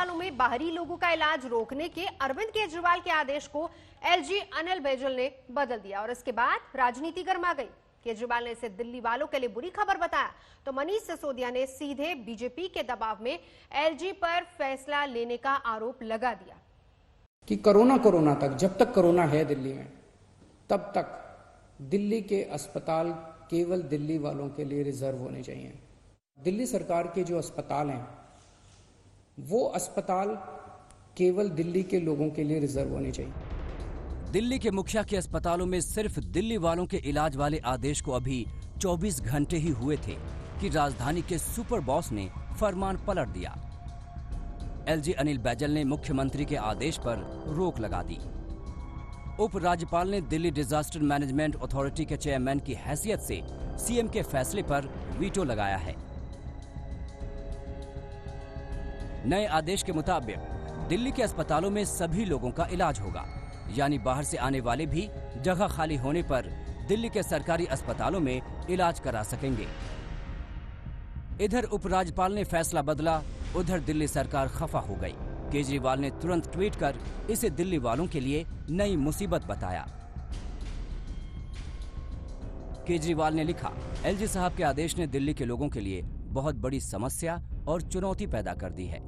अस्पतालों में बाहरी लोगों का इलाज रोकने के अरविंद केजरीवाल के आदेश को एलजी अनिल बैजल ने बदल दिया और इसके बाद राजनीति गर्मा गई। केजरीवाल ने इसे दिल्ली वालों के लिए बुरी खबर बताया तो मनीष सिसोदिया ने सीधे बीजेपी के दबाव में एलजी पर फैसला लेने का आरोप लगा दिया कि कोरोना तक, जब तक कोरोना है दिल्ली में, तब तक दिल्ली के अस्पताल केवल दिल्ली वालों के लिए रिजर्व होने चाहिए। दिल्ली सरकार के जो अस्पताल हैं वो अस्पताल केवल दिल्ली के लोगों के लिए रिजर्व होने चाहिए। दिल्ली के मुखिया के अस्पतालों में सिर्फ दिल्ली वालों के इलाज वाले आदेश को अभी 24 घंटे ही हुए थे कि राजधानी के सुपर बॉस ने फरमान पलट दिया। एलजी अनिल बैजल ने मुख्यमंत्री के आदेश पर रोक लगा दी। उपराज्यपाल ने दिल्ली डिजास्टर मैनेजमेंट अथॉरिटी के चेयरमैन की हैसियत से सीएम के फैसले पर वीटो लगाया है। नए आदेश के मुताबिक दिल्ली के अस्पतालों में सभी लोगों का इलाज होगा, यानी बाहर से आने वाले भी जगह खाली होने पर दिल्ली के सरकारी अस्पतालों में इलाज करा सकेंगे। इधर उपराज्यपाल ने फैसला बदला, उधर दिल्ली सरकार खफा हो गई। केजरीवाल ने तुरंत ट्वीट कर इसे दिल्ली वालों के लिए नई मुसीबत बताया। केजरीवाल ने लिखा, एलजी साहब के आदेश ने दिल्ली के लोगों के लिए बहुत बड़ी समस्या और चुनौती पैदा कर दी है।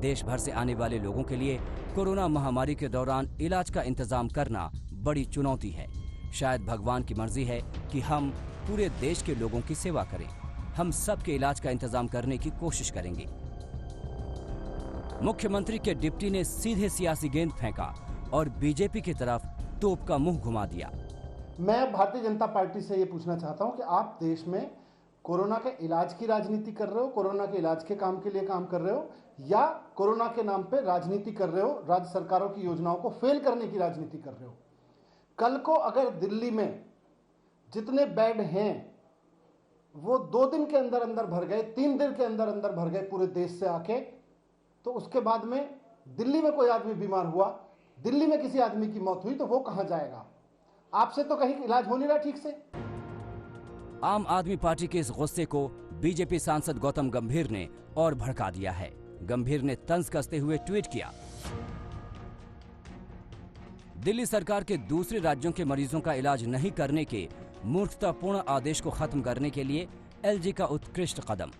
देश भर से आने वाले लोगों के लिए कोरोना महामारी के दौरान इलाज का इंतजाम करना बड़ी चुनौती है। शायद भगवान की मर्जी है कि हम पूरे देश के लोगों की सेवा करें। हम सबके इलाज का इंतजाम करने की कोशिश करेंगे। मुख्यमंत्री के डिप्टी ने सीधे सियासी गेंद फेंका और बीजेपी की तरफ तोप का मुंह घुमा दिया। मैं भारतीय जनता पार्टी से ये पूछना चाहता हूं कि आप देश में कोरोना के इलाज की राजनीति कर रहे हो, कोरोना के इलाज के काम के लिए काम कर रहे हो, या कोरोना के नाम पे राजनीति कर रहे हो, राज्य सरकारों की योजनाओं को फेल करने की राजनीति कर रहे हो। कल को अगर दिल्ली में जितने बेड हैं वो 2 दिन के अंदर अंदर भर गए, 3 दिन के अंदर अंदर भर गए पूरे देश से आके, तो उसके बाद में दिल्ली में कोई आदमी बीमार हुआ, दिल्ली में किसी आदमी की मौत हुई, तो वो कहां जाएगा? आपसे तो कहीं इलाज हो नहीं रहा ठीक से। आम आदमी पार्टी के इस गुस्से को बीजेपी सांसद गौतम गंभीर ने और भड़का दिया है। गंभीर ने तंज कसते हुए ट्वीट किया, दिल्ली सरकार के दूसरे राज्यों के मरीजों का इलाज नहीं करने के मूर्खतापूर्ण आदेश को खत्म करने के लिए एलजी का उत्कृष्ट कदम।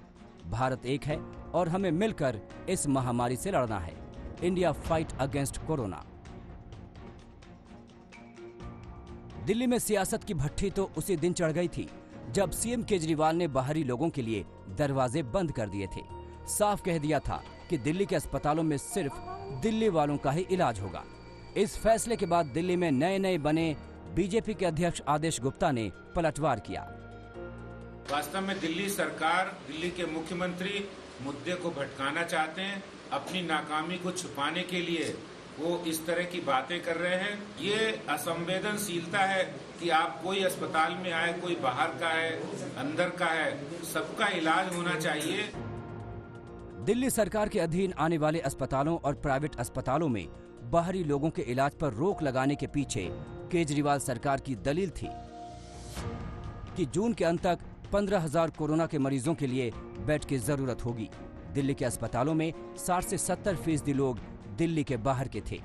भारत एक है और हमें मिलकर इस महामारी से लड़ना है। India fight against corona. Delhi में सियासत की भट्ठी तो उसी दिन चढ़ गई थी जब सीएम केजरीवाल ने बाहरी लोगों के लिए दरवाजे बंद कर दिए थे। साफ कह दिया था कि दिल्ली के अस्पतालों में सिर्फ दिल्ली वालों का ही इलाज होगा। इस फैसले के बाद दिल्ली में नए बने बीजेपी के अध्यक्ष आदेश गुप्ता ने पलटवार किया। वास्तव में दिल्ली सरकार, दिल्ली के मुख्यमंत्री मुद्दे को भटकाना चाहते हैं। अपनी नाकामी को छुपाने के लिए वो इस तरह की बातें कर रहे हैं। ये असंवेदनशीलता है कि आप कोई अस्पताल में आए, कोई बाहर का है, अंदर का है, सबका इलाज होना चाहिए। दिल्ली सरकार के अधीन आने वाले अस्पतालों और प्राइवेट अस्पतालों में बाहरी लोगों के इलाज पर रोक लगाने के पीछे केजरीवाल सरकार की दलील थी कि जून के अंत तक 15,000 कोरोना के मरीजों के लिए बेड की जरूरत होगी। दिल्ली के अस्पतालों में 60 से 70% लोग दिल्ली के बाहर के थे।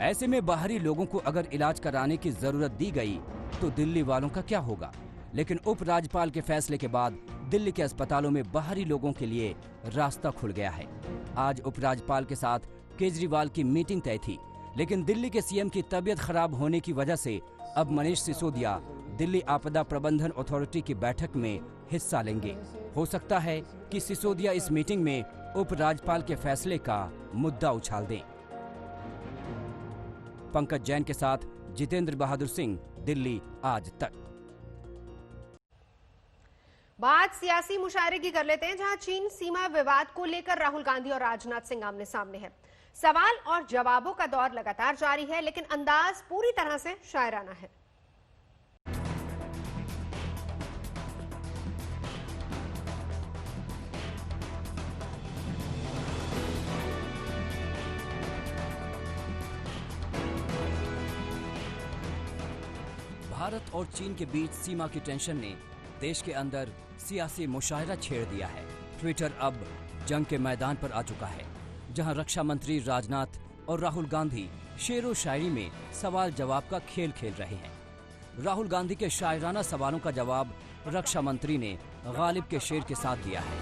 ऐसे में बाहरी लोगों को अगर इलाज कराने की जरूरत दी गई तो दिल्ली वालों का क्या होगा? लेकिन उपराज्यपाल के फैसले के बाद दिल्ली के अस्पतालों में बाहरी लोगों के लिए रास्ता खुल गया है। आज उपराज्यपाल के साथ केजरीवाल की मीटिंग तय थी, लेकिन दिल्ली के सीएम की तबीयत खराब होने की वजह से अब मनीष सिसोदिया दिल्ली आपदा प्रबंधन अथॉरिटी की बैठक में हिस्सा लेंगे। हो सकता है कि सिसोदिया इस मीटिंग में उपराज्यपाल के फैसले का मुद्दा उछाल दें। पंकज जैन के साथ जितेंद्र बहादुर सिंह, दिल्ली आज तक। बात सियासी मुशायरे की कर लेते हैं, जहां चीन सीमा विवाद को लेकर राहुल गांधी और राजनाथ सिंह आमने सामने हैं। सवाल और जवाबों का दौर लगातार जारी है, लेकिन अंदाज पूरी तरह से शायराना है। भारत और चीन के बीच सीमा की टेंशन ने देश के अंदर सियासी मुशायरा छेड़ दिया है। ट्विटर अब जंग के मैदान पर आ चुका है, जहां रक्षा मंत्री राजनाथ और राहुल गांधी शेरो शायरी में सवाल जवाब का खेल खेल रहे हैं। राहुल गांधी के शायराना सवालों का जवाब रक्षा मंत्री ने गालिब के शेर के साथ दिया है।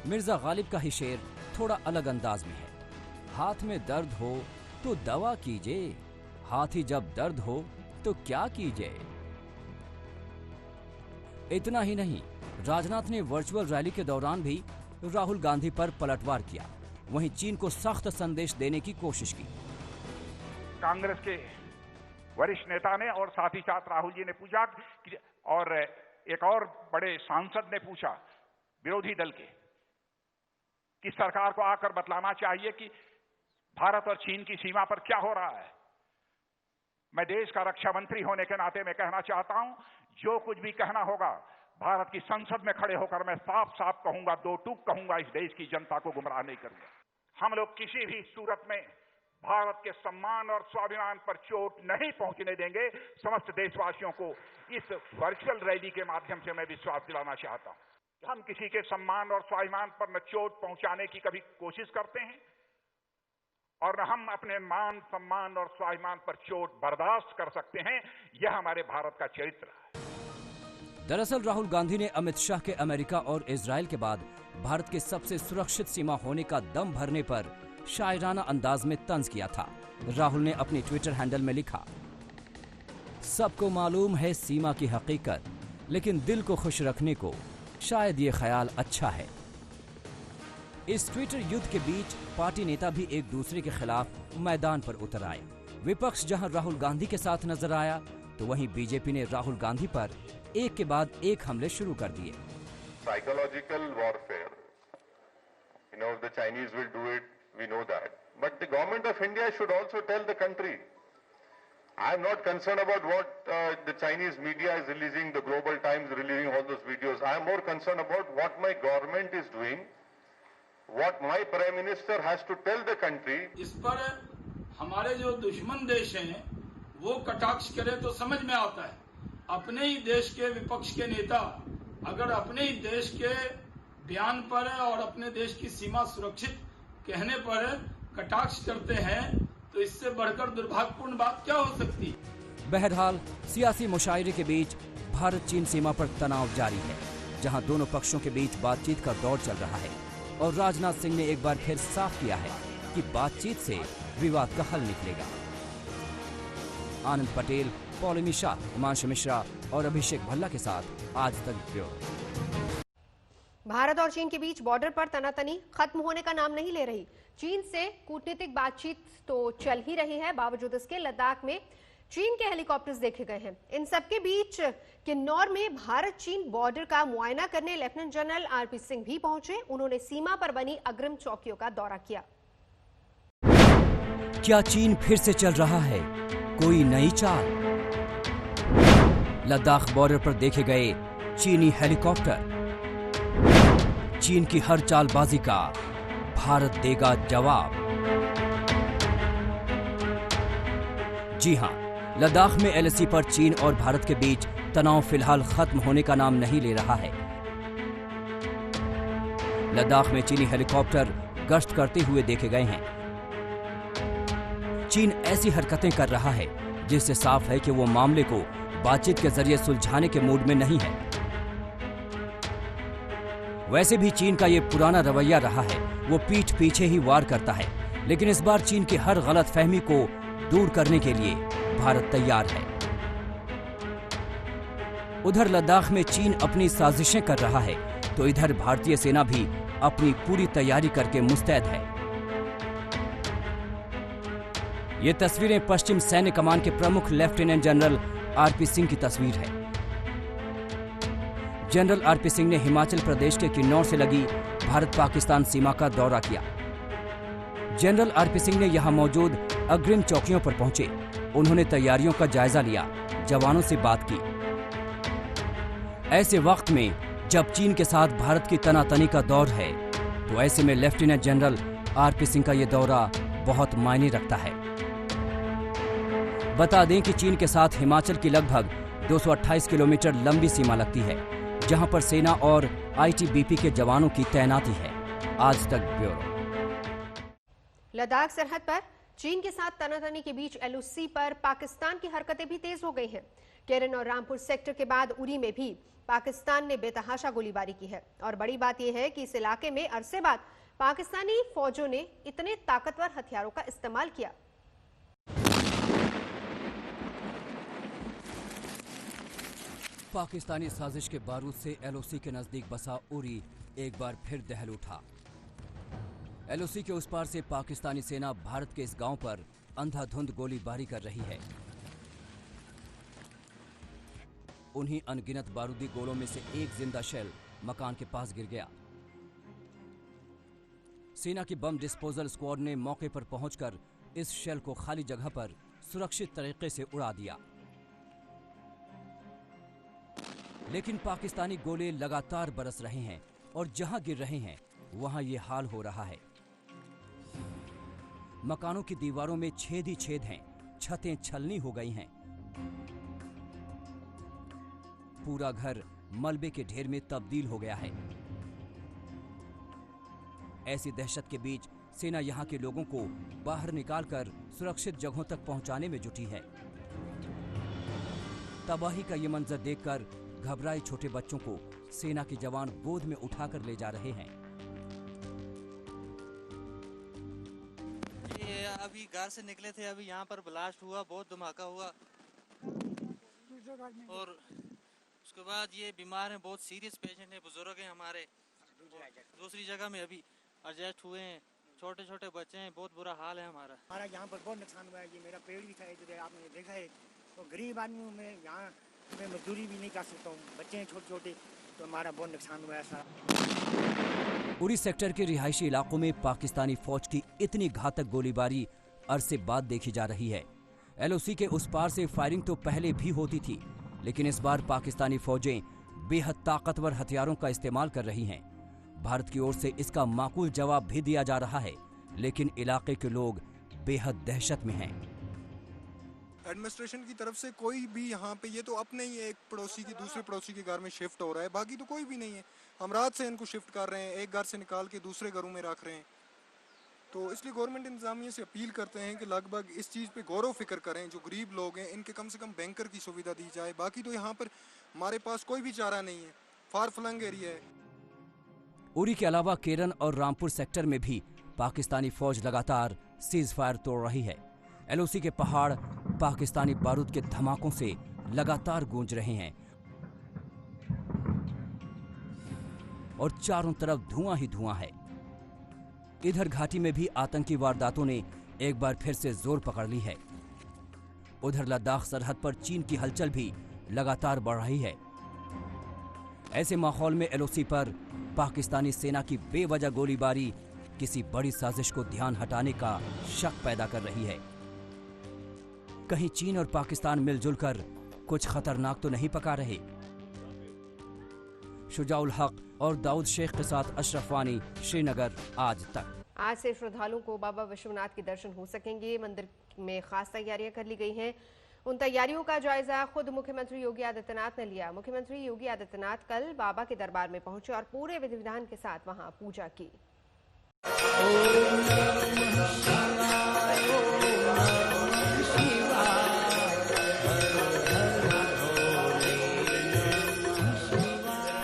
मिर्जा गालिब का ही शेर थोड़ा अलग अंदाज में है। हाथ में दर्द हो तो दवा कीजिए, हाथ ही जब दर्द हो तो क्या कीजिए। इतना ही नहीं, राजनाथ ने वर्चुअल रैली के दौरान भी राहुल गांधी पर पलटवार किया। वहीं चीन को सख्त संदेश देने की कोशिश की। कांग्रेस के वरिष्ठ नेता ने और साथ ही साथ राहुल जी ने पूछा कि, और एक और बड़े सांसद ने पूछा विरोधी दल के, कि सरकार को आकर बतलाना चाहिए कि भारत और चीन की सीमा पर क्या हो रहा है। मैं देश का रक्षा मंत्री होने के नाते मैं कहना चाहता हूं, जो कुछ भी कहना होगा भारत की संसद में खड़े होकर मैं साफ साफ कहूंगा, दो टूक कहूंगा, इस देश की जनता को गुमराह नहीं करूंगा। हम लोग किसी भी सूरत में भारत के सम्मान और स्वाभिमान पर चोट नहीं पहुंचने देंगे। समस्त देशवासियों को इस वर्चुअल रैली के माध्यम से मैं विश्वास दिलाना चाहता हूं। हम किसी के सम्मान और स्वाभिमान पर न चोट पहुंचाने की कभी कोशिश करते हैं और न हम अपने मान सम्मान और स्वाभिमान पर चोट बर्दाश्त कर सकते हैं। यह हमारे भारत का चरित्र है। दरअसल राहुल गांधी ने अमित शाह के अमेरिका और इजराइल के बाद भारत के सबसे सुरक्षित सीमा होने का दम भरने पर शायराना अंदाज में तंज किया था। राहुल ने अपने ट्विटर हैंडल में लिखा, सबको मालूम है सीमा की हकीकत, लेकिन दिल को खुश रखने को शायद ये ख्याल अच्छा है। इस ट्विटर युद्ध के बीच पार्टी नेता भी एक दूसरे के खिलाफ मैदान पर उतर आए। विपक्ष जहां राहुल गांधी के साथ नजर आया, तो वहीं बीजेपी ने राहुल गांधी पर एक के बाद एक हमले शुरू कर दिए। Psychological warfare, the Chinese will do it, we know that. But the government of India should also tell the country. I am not concerned about what the Chinese media is releasing, the Global Times releasing all those videos. I am more concerned about what my government is doing, what my Prime Minister has to tell the country. इस पर हमारे जो दुश्मन देश हैं, वो कटाक्ष करे तो समझ में आता है। अपने ही देश के विपक्ष के नेता अगर अपने ही देश के बयान पर और अपने देश की सीमा सुरक्षित कहने पर कटाक्ष करते हैं, तो इससे बढ़कर दुर्भाग्यपूर्ण बात क्या हो सकती है। बहरहाल सियासी मुशायरे के बीच भारत चीन सीमा पर तनाव जारी है, जहां दोनों पक्षों के बीच बातचीत का दौर चल रहा है और राजनाथ सिंह ने एक बार फिर साफ किया है कि बातचीत से विवाद का हल निकलेगा। आनंद पटेल, पौलमी शाह, हिमांशु मिश्रा और अभिषेक भल्ला के साथ आज तक ब्यूरो। भारत और चीन के बीच बॉर्डर पर तनातनी खत्म होने का नाम नहीं ले रही। चीन से कूटनीतिक बातचीत तो चल ही रही है, बावजूद इसके लद्दाख में चीन के हेलीकॉप्टर्स देखे गए हैं। इन सबके बीच किन्नौर में भारत चीन बॉर्डर का मुआयना करने लेफ्टिनेंट जनरल आरपी सिंह भी पहुंचे। उन्होंने सीमा पर बनी अग्रिम चौकियों का दौरा किया। क्या चीन फिर से चल रहा है कोई नई चाल? लद्दाख बॉर्डर पर देखे गए चीनी हेलीकॉप्टर। चीन की हर चालबाजी का भारत देगा जवाब। जी हां, लद्दाख में एलएसी पर चीन और भारत के बीच तनाव फिलहाल खत्म होने का नाम नहीं ले रहा है। लद्दाख में चीनी हेलीकॉप्टर गश्त करते हुए देखे गए हैं। चीन ऐसी हरकतें कर रहा है जिससे साफ है कि वो मामले को बातचीत के जरिए सुलझाने के मूड में नहीं है। वैसे भी चीन का ये पुराना रवैया रहा है, वो पीठ पीछे ही वार करता है, लेकिन इस बार चीन की हर गलतफहमी को दूर करने के लिए भारत तैयार है। उधर लद्दाख में चीन अपनी साजिशें कर रहा है, तो इधर भारतीय सेना भी अपनी पूरी तैयारी करके मुस्तैद है। ये तस्वीरें पश्चिम सैन्य कमान के प्रमुख लेफ्टिनेंट जनरल आरपी सिंह की तस्वीर है। जनरल आरपी सिंह ने हिमाचल प्रदेश के किन्नौर से लगी भारत पाकिस्तान सीमा का दौरा किया। जनरल आरपी सिंह ने यहां मौजूद अग्रिम चौकियों पर पहुंचे। उन्होंने तैयारियों का जायजा लिया, जवानों से बात की। ऐसे वक्त में जब चीन के साथ भारत की तनातनी का दौर है, तो ऐसे में लेफ्टिनेंट जनरल आरपी सिंह का यह दौरा बहुत मायने रखता है। बता दें कि चीन के साथ हिमाचल की लगभग 228 किलोमीटर लंबी सीमा लगती है, जहां पर सेना और आईटीबीपी के जवानों की तैनाती है। आज तक ब्यूरो। लद्दाख सरहद पर चीन के साथ तनातनी के बीच एलओसी पर पाकिस्तान की हरकतें भी तेज हो गई हैं। केरन और रामपुर सेक्टर के बाद उरी में भी पाकिस्तान ने बेतहाशा गोलीबारी की है और बड़ी बात यह है कि इस इलाके में अरसे बाद पाकिस्तानी फौजों ने इतने ताकतवर हथियारों का इस्तेमाल किया। पाकिस्तानी साजिश के बारूद से एलओसी के नजदीक बसा उरी एक बार फिर दहल उठा। एलओसी के उस पार से पाकिस्तानी सेना भारत के इस गांव पर अंधाधुंध गोलीबारी कर रही है। उन्हीं अनगिनत बारूदी गोलों में से एक जिंदा शेल मकान के पास गिर गया। सेना की बम डिस्पोजल स्क्वाड ने मौके पर पहुंचकर इस शेल को खाली जगह पर सुरक्षित तरीके से उड़ा दिया, लेकिन पाकिस्तानी गोले लगातार बरस रहे हैं और जहां गिर रहे हैं वहां ये हाल हो रहा है। मकानों की दीवारों में छेद ही छेद हैं, छतें छलनी हो गई हैं। पूरा घर मलबे के ढेर में तब्दील हो गया है। ऐसी दहशत के बीच सेना यहां के लोगों को बाहर निकालकर सुरक्षित जगहों तक पहुंचाने में जुटी है। तबाही का ये मंजर देखकर घबराए छोटे बच्चों को सेना के जवान गोद में उठाकर ले जा रहे हैं। ये अभी घर से निकले थे, अभी यहाँ पर ब्लास्ट हुआ, बहुत धमाका हुआ और उसके बाद ये बीमार हैं, बहुत सीरियस पेशेंट हैं, बुजुर्ग हैं हमारे। दूसरी जगह में अभी एडजस्ट हुए हैं, छोटे छोटे बच्चे हैं, बहुत बुरा हाल है हमारा यहाँ पर बहुत नुकसान हुआ है। ये मेरा पेड़ भी था, इधर आपने देखा है। तो गरीब आदमी हूँ मैं, यहाँ मैं मजदूरी भी नहीं कर सकता हूँ, बच्चे हैं छोटे छोटे, तो हमारा बहुत नुकसान हुआ है सारा। उरी सेक्टर के रिहायशी इलाकों में पाकिस्तानी फौज की इतनी घातक गोलीबारी अरसे बाद देखी जा रही है। एलओसी के उस पार से फायरिंग तो पहले भी होती थी, लेकिन इस बार पाकिस्तानी फौजें बेहद ताकतवर हथियारों का इस्तेमाल कर रही हैं। भारत की ओर से इसका माकूल जवाब भी दिया जा रहा है, लेकिन इलाके के लोग बेहद दहशत में हैं। एडमिनिस्ट्रेशन की तरफ से कोई भी यहाँ पे, ये तो अपने ही एक पड़ोसी की दूसरे पड़ोसी के घर में शिफ्ट हो रहा है, बाकी तो कोई भी नहीं है। हम रात से इनको शिफ्ट कर रहे हैं, एक घर से निकाल के दूसरे घरों में रख रहे हैं। तो इसलिए गवर्नमेंट इंतजामिया से अपील करते हैं कि लगभग इस चीज़ पे गौर व फिक्र करें। जो गरीब लोग हैं इनके कम से कम बैंकर की सुविधा दी जाए। बाकी तो यहाँ पर हमारे पास कोई भी चारा नहीं है, फार फ्लंग एरिया है। उरी के अलावा केरन और रामपुर सेक्टर में भी पाकिस्तानी फौज लगातार सीज फायर तोड़ रही है। एलओसी के पहाड़ पाकिस्तानी बारूद के धमाकों से लगातार गूंज रहे हैं और चारों तरफ धुआं ही धुआं है। इधर घाटी में भी आतंकी वारदातों ने एक बार फिर से जोर पकड़ ली है। उधर लद्दाख सरहद पर चीन की हलचल भी लगातार बढ़ रही है। ऐसे माहौल में एलओसी पर पाकिस्तानी सेना की बेवजह गोलीबारी किसी बड़ी साजिश को ध्यान हटाने का शक पैदा कर रही है। कहीं चीन और पाकिस्तान मिलजुल कर कुछ खतरनाक तो नहीं पका रहे? शुजाउल हक और दाऊद शेख के साथ अशरफ वानी, श्रीनगर, आज तक। आज से श्रद्धालुओं को बाबा विश्वनाथ के दर्शन हो सकेंगे। मंदिर में खास तैयारियां कर ली गई हैं। उन तैयारियों का जायजा खुद मुख्यमंत्री योगी आदित्यनाथ ने लिया। मुख्यमंत्री योगी आदित्यनाथ कल बाबा के दरबार में पहुंचे और पूरे विधि विधान के साथ वहां पूजा की।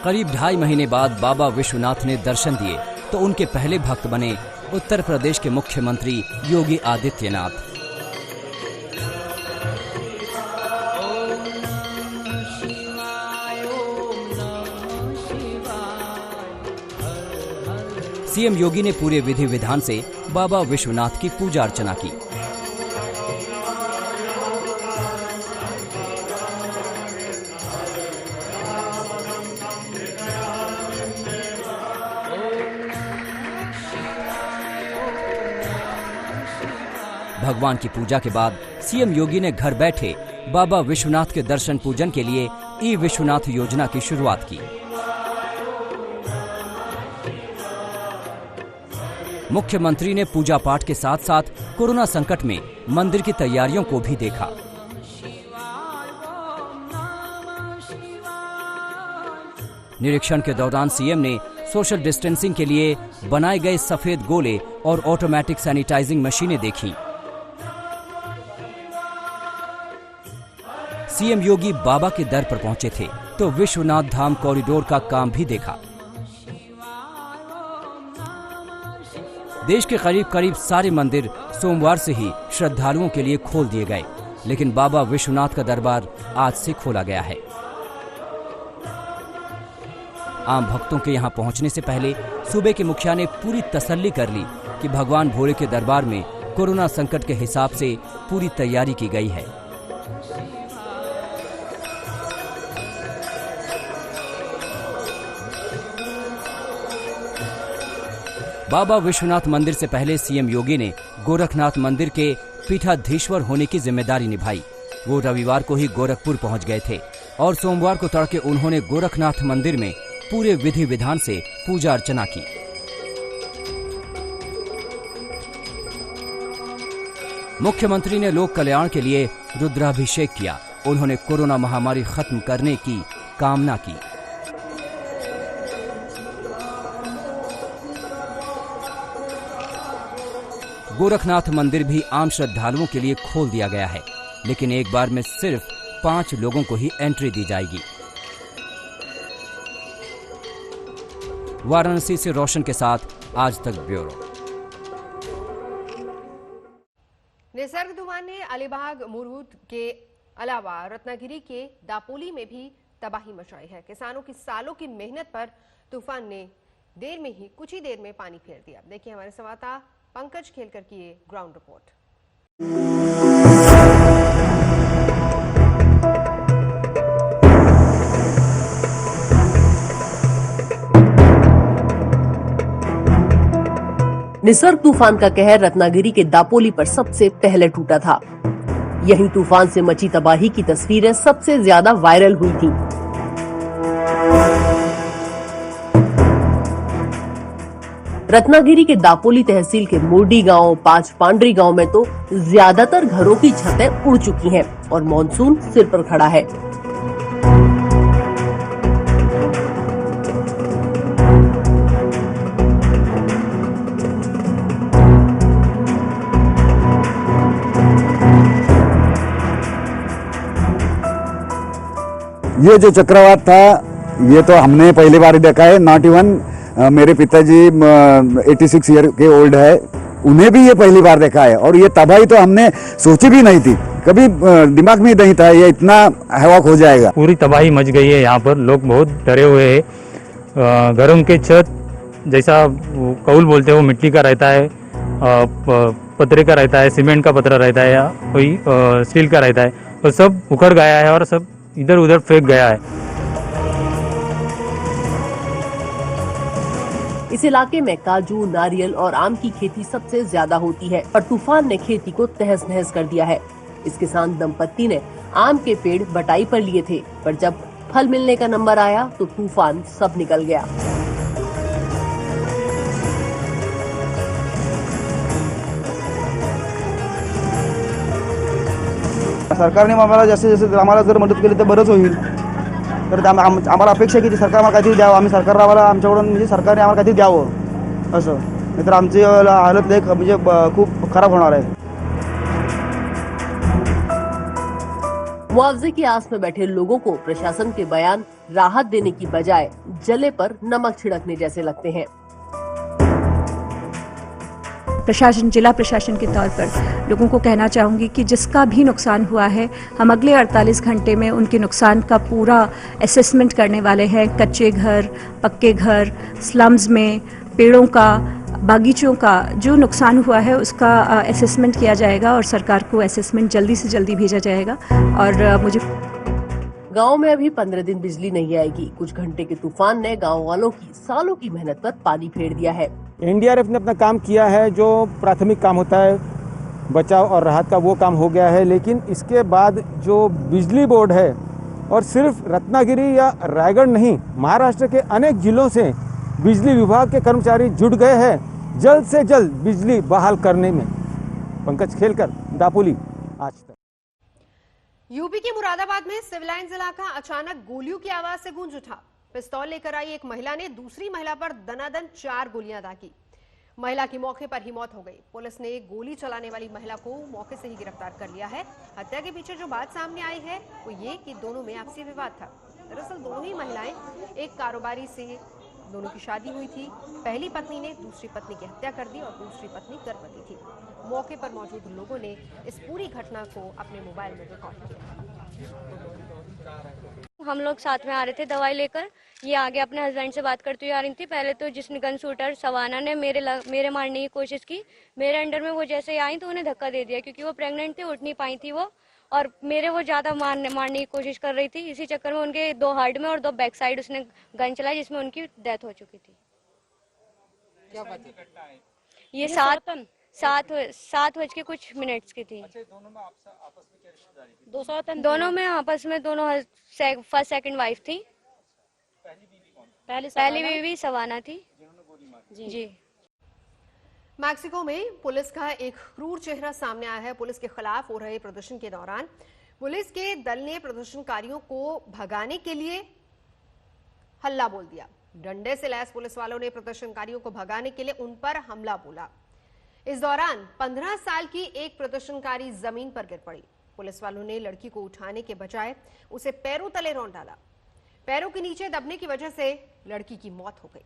करीब 2.5 महीने बाद बाबा विश्वनाथ ने दर्शन दिए तो उनके पहले भक्त बने उत्तर प्रदेश के मुख्यमंत्री योगी आदित्यनाथ। सीएम योगी ने पूरे विधि विधान से बाबा विश्वनाथ की पूजा अर्चना की। भगवान की पूजा के बाद सीएम योगी ने घर बैठे बाबा विश्वनाथ के दर्शन पूजन के लिए ई विश्वनाथ योजना की शुरुआत की। मुख्यमंत्री ने पूजा पाठ के साथ साथ कोरोना संकट में मंदिर की तैयारियों को भी देखा। निरीक्षण के दौरान सीएम ने सोशल डिस्टेंसिंग के लिए बनाए गए सफेद गोले और ऑटोमेटिक सैनिटाइजिंग मशीनें देखी। सीएम योगी बाबा के दर पर पहुंचे थे तो विश्वनाथ धाम कॉरिडोर का काम भी देखा। देश के करीब करीब सारे मंदिर सोमवार से ही श्रद्धालुओं के लिए खोल दिए गए, लेकिन बाबा विश्वनाथ का दरबार आज से खोला गया है। आम भक्तों के यहां पहुंचने से पहले सूबे के मुखिया ने पूरी तसल्ली कर ली कि भगवान भोले के दरबार में कोरोना संकट के हिसाब से पूरी तैयारी की गई है। बाबा विश्वनाथ मंदिर से पहले सीएम योगी ने गोरखनाथ मंदिर के पीठाधीश्वर होने की जिम्मेदारी निभाई। वो रविवार को ही गोरखपुर पहुंच गए थे और सोमवार को तड़के उन्होंने गोरखनाथ मंदिर में पूरे विधि विधान से पूजा अर्चना की। मुख्यमंत्री ने लोक कल्याण के लिए रुद्राभिषेक किया। उन्होंने कोरोना महामारी खत्म करने की कामना की। गोरखनाथ मंदिर भी आम श्रद्धालुओं के लिए खोल दिया गया है, लेकिन एक बार में सिर्फ 5 लोगों को ही एंट्री दी जाएगी। वाराणसी से रोशन के साथ आज तक ब्यूरो। निसर्ग तूफान ने अलीबाग मुरूद के अलावा रत्नागिरी के दापोली में भी तबाही मचाई है। किसानों की सालों की मेहनत पर तूफान ने कुछ ही देर में पानी फेर दिया। देखिए हमारे संवाददाता पंकज खेलकर की ये ग्राउंड रिपोर्ट। निसर्ग तूफान का कहर रत्नागिरी के दापोली पर सबसे पहले टूटा था। यही तूफान से मची तबाही की तस्वीरें सबसे ज्यादा वायरल हुई थी। रत्नागिरी के दापोली तहसील के मुरडी गांव, 5 पांडरी गांव में तो ज्यादातर घरों की छतें उड़ चुकी हैं और मॉनसून सिर पर खड़ा है। ये जो चक्रवात था ये तो हमने पहली बार देखा है। नॉट इवन मेरे पिताजी 86 ईयर के ओल्ड है, उन्हें भी ये पहली बार देखा है। और ये तबाही तो हमने सोची भी नहीं थी, कभी दिमाग में नहीं था ये इतना हवाक हो जाएगा। पूरी तबाही मच गई है। यहाँ पर लोग बहुत डरे हुए हैं। घरों के छत जैसा कौल बोलते हैं वो मिट्टी का रहता है, पतरे का रहता है, सीमेंट का पतरा रहता है या कोई स्टील का रहता है, तो सब उखड़ गया है और सब इधर उधर फेंक गया है। इस इलाके में काजू, नारियल और आम की खेती सबसे ज्यादा होती है और तूफान ने खेती को तहस नहस कर दिया है। इस किसान दंपत्ति ने आम के पेड़ बटाई पर लिए थे, पर जब फल मिलने का नंबर आया तो तूफान सब निकल गया। सरकारने आम्हाला जैसे आम्हाला जर मदत केली तर बरंच होईल। तर आम्हाला अपेक्षा की सरकार आम्हाला काहीतरी द्यावं, आम्ही सरकारला आमच्याकडून म्हणजे सरकारने आम्हाला काहीतरी द्यावं असं, नाहीतर आमची हालत लय म्हणजे खूप खराब होणार आहे। मुआवजे की आस में बैठे लोगों को प्रशासन के बयान राहत देने की बजाय जले पर नमक छिड़कने जैसे लगते हैं। प्रशासन, जिला प्रशासन के तौर पर लोगों को कहना चाहूँगी कि जिसका भी नुकसान हुआ है, हम अगले 48 घंटे में उनके नुकसान का पूरा असेसमेंट करने वाले हैं। कच्चे घर, पक्के घर, स्लम्स में, पेड़ों का, बागीचों का जो नुकसान हुआ है उसका असेसमेंट किया जाएगा और सरकार को असेसमेंट जल्दी से जल्दी भेजा जाएगा। और मुझे गांव में अभी 15 दिन बिजली नहीं आएगी। कुछ घंटे के तूफान ने गांव वालों की सालों की मेहनत पर पानी फेर दिया है। एनडीआरएफ ने अपना काम किया है, जो प्राथमिक काम होता है बचाव और राहत का, वो काम हो गया है। लेकिन इसके बाद जो बिजली बोर्ड है, और सिर्फ रत्नागिरी या रायगढ़ नहीं, महाराष्ट्र के अनेक जिलों से बिजली विभाग के कर्मचारी जुट गए हैं जल्द से जल्द बिजली बहाल करने में। पंकज खेलकर, दापोली, आज तक। यूपी के मुरादाबाद में सिविल लाइन्स इलाका अचानक गोलियों की आवाज से गूंज उठा। पिस्तौल लेकर आई एक महिला ने दूसरी महिला पर दनादन 4 गोलियां दागी। महिला की मौके पर ही मौत हो गई। पुलिस ने गोली चलाने वाली महिला को मौके से ही गिरफ्तार कर लिया है। हत्या के पीछे जो बात सामने आई है वो ये कि दोनों में आपसी विवाद था। दरअसल दोनों ही महिलाएं एक कारोबारी से दोनों की शादी हुई थी। पहली पत्नी ने दूसरी पत्नी की हत्या कर दी और दूसरी पत्नी गर्भवती थी। मौके पर मौजूद लोगों ने इस पूरी घटना को अपने मोबाइल में रिकॉर्ड किया। हम लोग साथ में आ रहे थे दवाई लेकर, ये आगे अपने हस्बैंड से बात करती हुई आ रही थी। पहले तो जिसने गन शूटर सवाना ने मेरे मारने की कोशिश की। मेरे अंडर में वो जैसे ही आई तो उन्हें धक्का दे दिया, क्योंकि वो प्रेग्नेंट थी, उठ नहीं पाई थी वो, और मेरे वो ज्यादा मारने की कोशिश कर रही थी। इसी चक्कर में उनके 2 हार्ट में और 2 बैक साइड उसने गन चलाई, जिसमें उनकी डेथ हो चुकी थी। क्या बात है? ये 7 बज के कुछ मिनट्स की थी। दोनों में आपस में क्या रिश्तेदारी थी? दोनों में आपस में दोनों फर्स्ट सेकंड वाइफ थी। पहली बीवी सवाना थी। जी। मैक्सिको में पुलिस का एक क्रूर चेहरा सामने आया है। पुलिस के खिलाफ हो रहे प्रदर्शन के दौरान पुलिस के दल ने प्रदर्शनकारियों को भगाने के लिए हल्ला बोल दिया। डंडे से लैस पुलिस वालों ने प्रदर्शनकारियों को भगाने के लिए उन पर हमला बोला। इस दौरान 15 साल की एक प्रदर्शनकारी जमीन पर गिर पड़ी। पुलिस वालों ने लड़की को उठाने के बजाय उसे पैरों तले रौंद डाला। पैरों के नीचे दबने की वजह से लड़की की मौत हो गई।